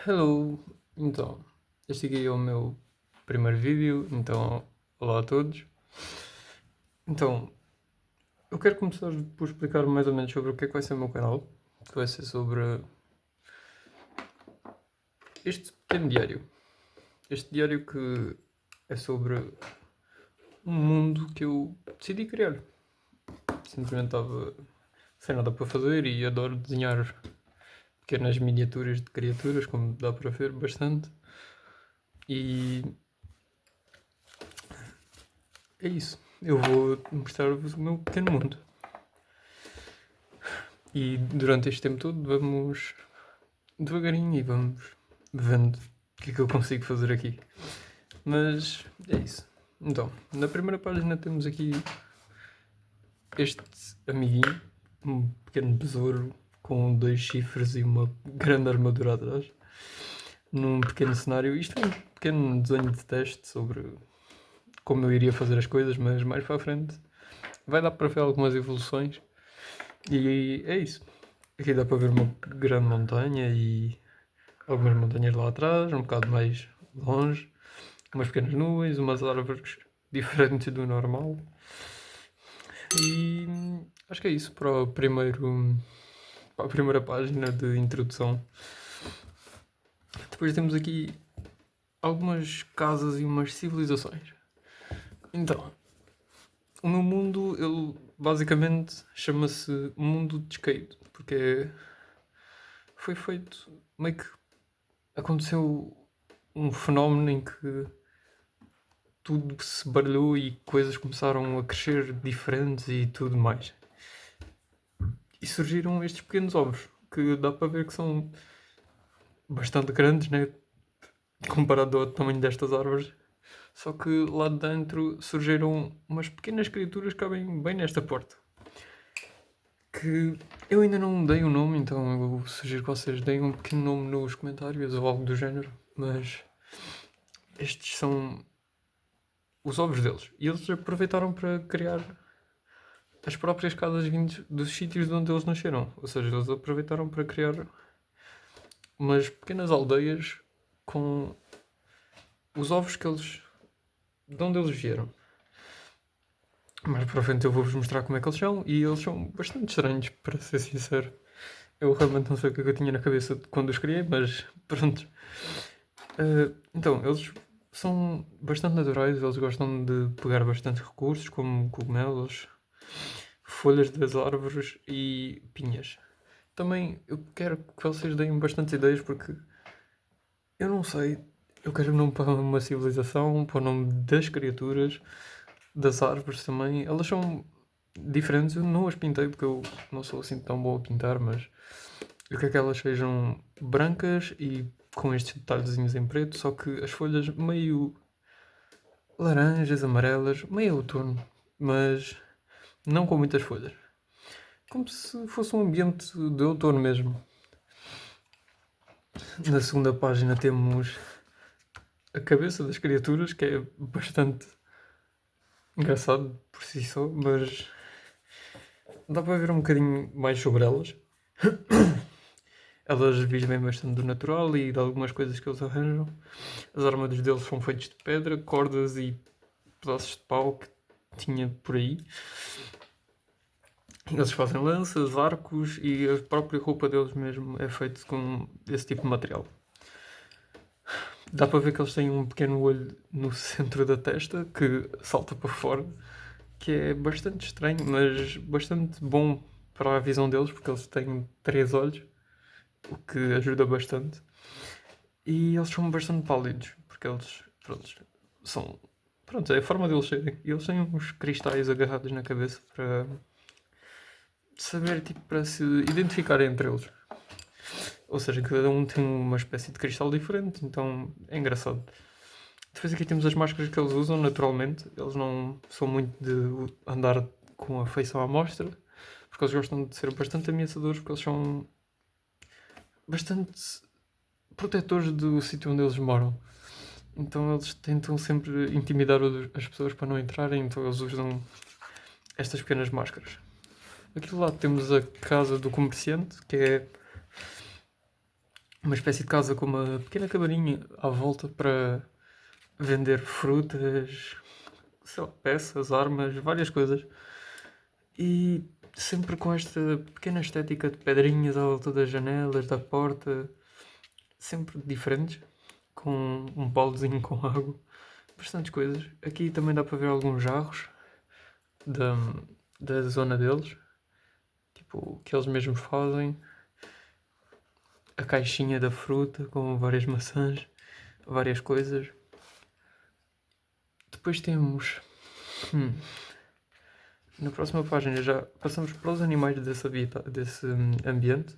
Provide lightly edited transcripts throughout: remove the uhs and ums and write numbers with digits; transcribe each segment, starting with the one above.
Hello! Então, este aqui é o meu primeiro vídeo, então, olá a todos. Então, eu quero começar por explicar mais ou menos sobre o que é que vai ser o meu canal, que vai ser sobre este pequeno diário. Este diário que é sobre um mundo que eu decidi criar. Simplesmente estava sem nada para fazer e adoro desenhar pequenas miniaturas de criaturas, como dá para ver bastante. E é isso. Eu vou mostrar-vos o meu pequeno mundo. E durante este tempo todo vamos devagarinho e vamos vendo o que é que eu consigo fazer aqui. Mas é isso. Então, na primeira página temos aqui este amiguinho, um pequeno besouro com dois chifres e uma grande armadura atrás, num pequeno cenário. Isto é um pequeno desenho de teste sobre como eu iria fazer as coisas, mas mais para a frente vai dar para ver algumas evoluções. E é isso. Aqui dá para ver uma grande montanha e algumas montanhas lá atrás, um bocado mais longe, umas pequenas nuvens, umas árvores diferentes do normal. E acho que é isso para a primeira página de introdução. Depois temos aqui algumas casas e umas civilizações. Então, o meu mundo, ele basicamente chama-se Mundo de Skate, porque foi feito meio que aconteceu um fenómeno em que tudo se baralhou e coisas começaram a crescer diferentes e tudo mais. E surgiram estes pequenos ovos, que dá para ver que são bastante grandes, né? Comparado ao tamanho destas árvores. Só que lá dentro surgiram umas pequenas criaturas que cabem bem nesta porta. Que eu ainda não dei um nome, então eu sugiro que vocês deem um pequeno nome nos comentários ou algo do género. Mas estes são os ovos deles. E eles aproveitaram para criar as próprias casas vindas dos sítios de onde eles nasceram. Ou seja, eles aproveitaram para criar umas pequenas aldeias com os ovos que eles. De onde eles vieram. Mais para frente eu vou-vos mostrar como é que eles são e eles são bastante estranhos, para ser sincero. Eu realmente não sei o que é que eu tinha na cabeça quando os criei, mas pronto. Então, eles são bastante naturais, eles gostam de pegar bastante recursos, como cogumelos, folhas das árvores e pinhas. Também eu quero que vocês deem bastantes ideias porque eu não sei. Eu quero um nome para uma civilização, para o nome das criaturas, das árvores também. Elas são diferentes, eu não as pintei porque eu não sou assim tão bom a pintar, mas eu quero que elas sejam brancas e com estes detalhezinhos em preto, só que as folhas meio laranjas, amarelas, meio outono, mas não com muitas folhas. Como se fosse um ambiente de outono mesmo. Na segunda página temos a cabeça das criaturas, que é bastante engraçado por si só, mas dá para ver um bocadinho mais sobre elas. Elas vivem bastante do natural e de algumas coisas que eles arranjam. As armaduras deles são feitas de pedra, cordas e pedaços de pau que tinha por aí. Eles fazem lanças, arcos e a própria roupa deles mesmo é feita com esse tipo de material. Dá para ver que eles têm um pequeno olho no centro da testa que salta para fora, que é bastante estranho, mas bastante bom para a visão deles, porque eles têm três olhos, o que ajuda bastante. E eles são bastante pálidos, porque eles, pronto, são. Pronto, é a forma deles serem. E eles têm uns cristais agarrados na cabeça para saber, tipo, para se identificar entre eles. Ou seja, cada um tem uma espécie de cristal diferente, então é engraçado. Depois aqui temos as máscaras que eles usam naturalmente. Eles não são muito de andar com a feição à mostra, porque eles gostam de ser bastante ameaçadores, porque eles são bastante protetores do sítio onde eles moram. Então eles tentam sempre intimidar as pessoas para não entrarem, então eles usam estas pequenas máscaras. Aqui do lado temos a casa do comerciante, que é uma espécie de casa com uma pequena cabaninha à volta para vender frutas, sei lá, peças, armas, várias coisas. E sempre com esta pequena estética de pedrinhas à volta das janelas, da porta, sempre diferentes, com um baldezinho com água, bastantes coisas. Aqui também dá para ver alguns jarros da, da zona deles, tipo, o que eles mesmos fazem. A caixinha da fruta com várias maçãs, várias coisas. Depois temos. Na próxima página já passamos para os animais desse ambiente,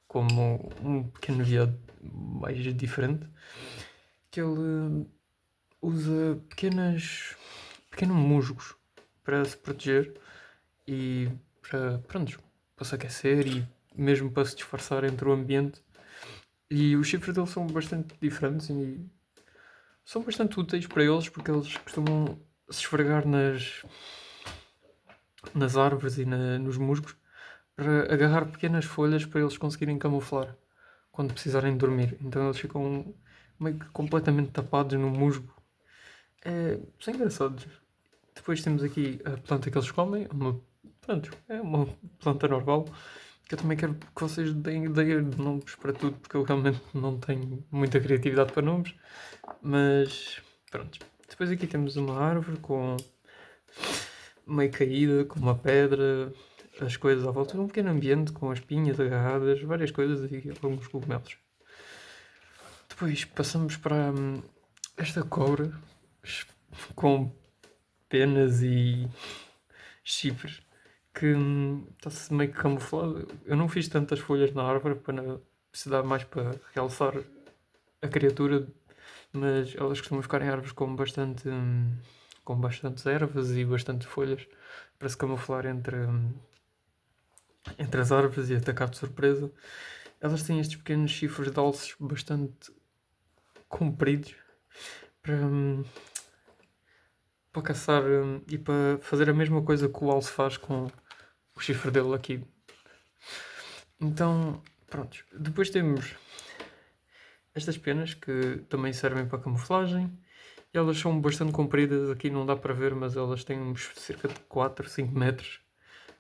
como um pequeno veado mais diferente, que ele usa pequenos musgos para se proteger e para se aquecer e mesmo para se disfarçar entre o ambiente. E os chifres deles são bastante diferentes e são bastante úteis para eles porque eles costumam se esfregar nas árvores e nos musgos para agarrar pequenas folhas para eles conseguirem camuflar quando precisarem dormir. Então eles ficam meio que completamente tapados no musgo. São engraçados. Depois temos aqui a planta que eles comem, é uma planta normal, que eu também quero que vocês deem ideia de nomes para tudo, porque eu realmente não tenho muita criatividade para nomes, mas pronto. Depois aqui temos uma árvore com meio caída, com uma pedra, as coisas à volta, um pequeno ambiente com as pinhas agarradas, várias coisas e alguns cogumelos. Depois passamos para esta cobra com penas e chifres que está-se meio que camuflado. Eu não fiz tantas folhas na árvore para precisar mais para realçar a criatura, mas elas costumam ficar em árvores com bastantes ervas e bastante folhas para se camuflar entre as árvores e atacar de surpresa. Elas têm estes pequenos chifres de alces bastante compridos para caçar e para fazer a mesma coisa que o alce faz com o chifre dele aqui. Então, pronto. Depois temos estas penas que também servem para camuflagem. E elas são bastante compridas, aqui não dá para ver, mas elas têm uns cerca de 4, 5 metros.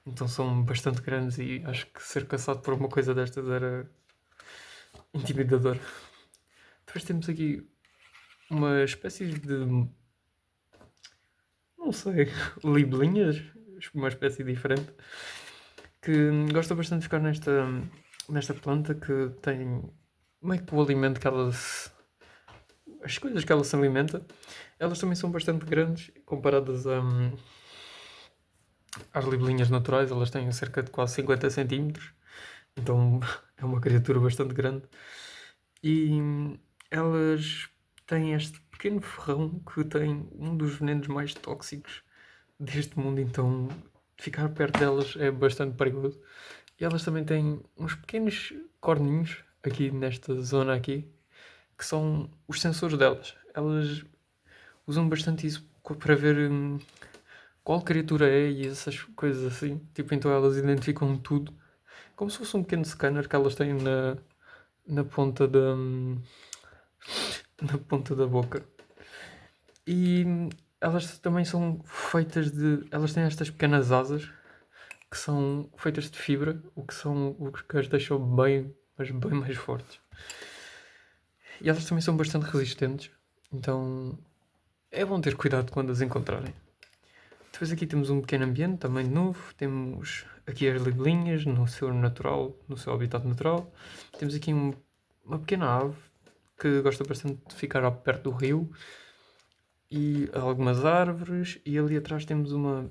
Então são bastante grandes e acho que ser caçado por uma coisa destas era intimidador. Depois temos aqui uma espécie de, não sei, libelinhas, uma espécie diferente, que gosta bastante de ficar nesta planta que tem meio que o alimento que ela as coisas que ela se alimenta, elas também são bastante grandes comparadas às libelinhas naturais. Elas têm cerca de quase 50 centímetros, então é uma criatura bastante grande. E elas têm este pequeno ferrão que tem um dos venenos mais tóxicos deste mundo, então ficar perto delas é bastante perigoso. E elas também têm uns pequenos corninhos aqui nesta zona aqui, que são os sensores delas. Elas usam bastante isso para ver qual criatura é e essas coisas assim. Tipo, então elas identificam tudo. Como se fosse um pequeno scanner que elas têm na ponta na ponta da boca. E elas também são feitas de... Elas têm estas pequenas asas que são feitas de fibra, o que as deixam bem, mas bem mais fortes. E elas também são bastante resistentes, então é bom ter cuidado quando as encontrarem. Depois aqui temos um pequeno ambiente, também novo. Temos aqui as libelinhas no seu natural, no seu habitat natural. Temos aqui uma pequena ave que gosta bastante de ficar perto do rio. E algumas árvores. E ali atrás temos uma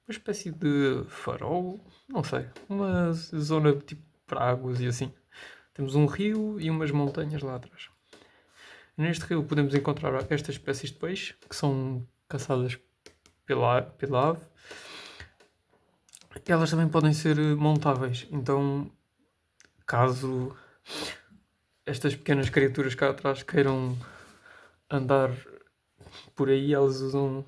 espécie de farol, não sei. Uma zona tipo para águas e assim. Temos um rio e umas montanhas lá atrás. Neste rio podemos encontrar estas espécies de peixe que são caçadas pela ave. E elas também podem ser montáveis. Então, caso estas pequenas criaturas cá atrás queiram andar por aí, elas usam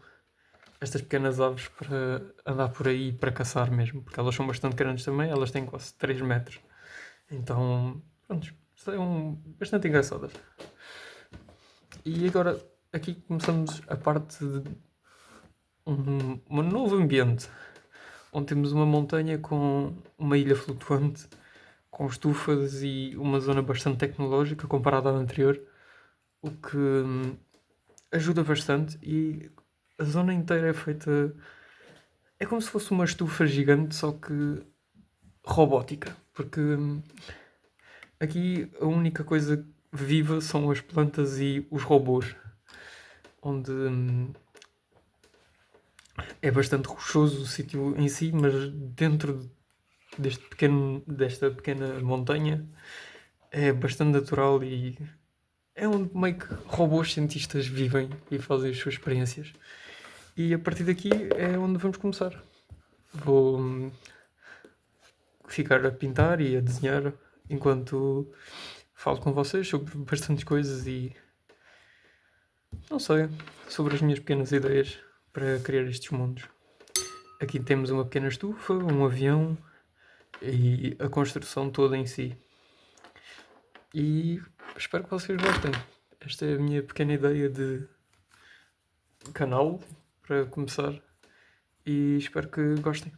estas pequenas aves para andar por aí para caçar mesmo, porque elas são bastante grandes também. Elas têm quase 3 metros. Então, pronto, são bastante engraçadas. E agora aqui começamos a parte de um novo ambiente, onde temos uma montanha com uma ilha flutuante, com estufas e uma zona bastante tecnológica comparada à anterior, o que ajuda bastante. E a zona inteira é feita. É como se fosse uma estufa gigante, só que robótica, porque aqui a única coisa viva são as plantas e os robôs, onde é bastante rochoso o sítio em si, mas dentro desta pequena montanha é bastante natural e é onde meio que robôs cientistas vivem e fazem as suas experiências. E a partir daqui é onde vamos começar. Vou ficar a pintar e a desenhar enquanto falo com vocês sobre bastantes coisas e não sei, sobre as minhas pequenas ideias para criar estes mundos. Aqui temos uma pequena estufa, um avião e a construção toda em si. E espero que vocês gostem. Esta é a minha pequena ideia de canal para começar e espero que gostem.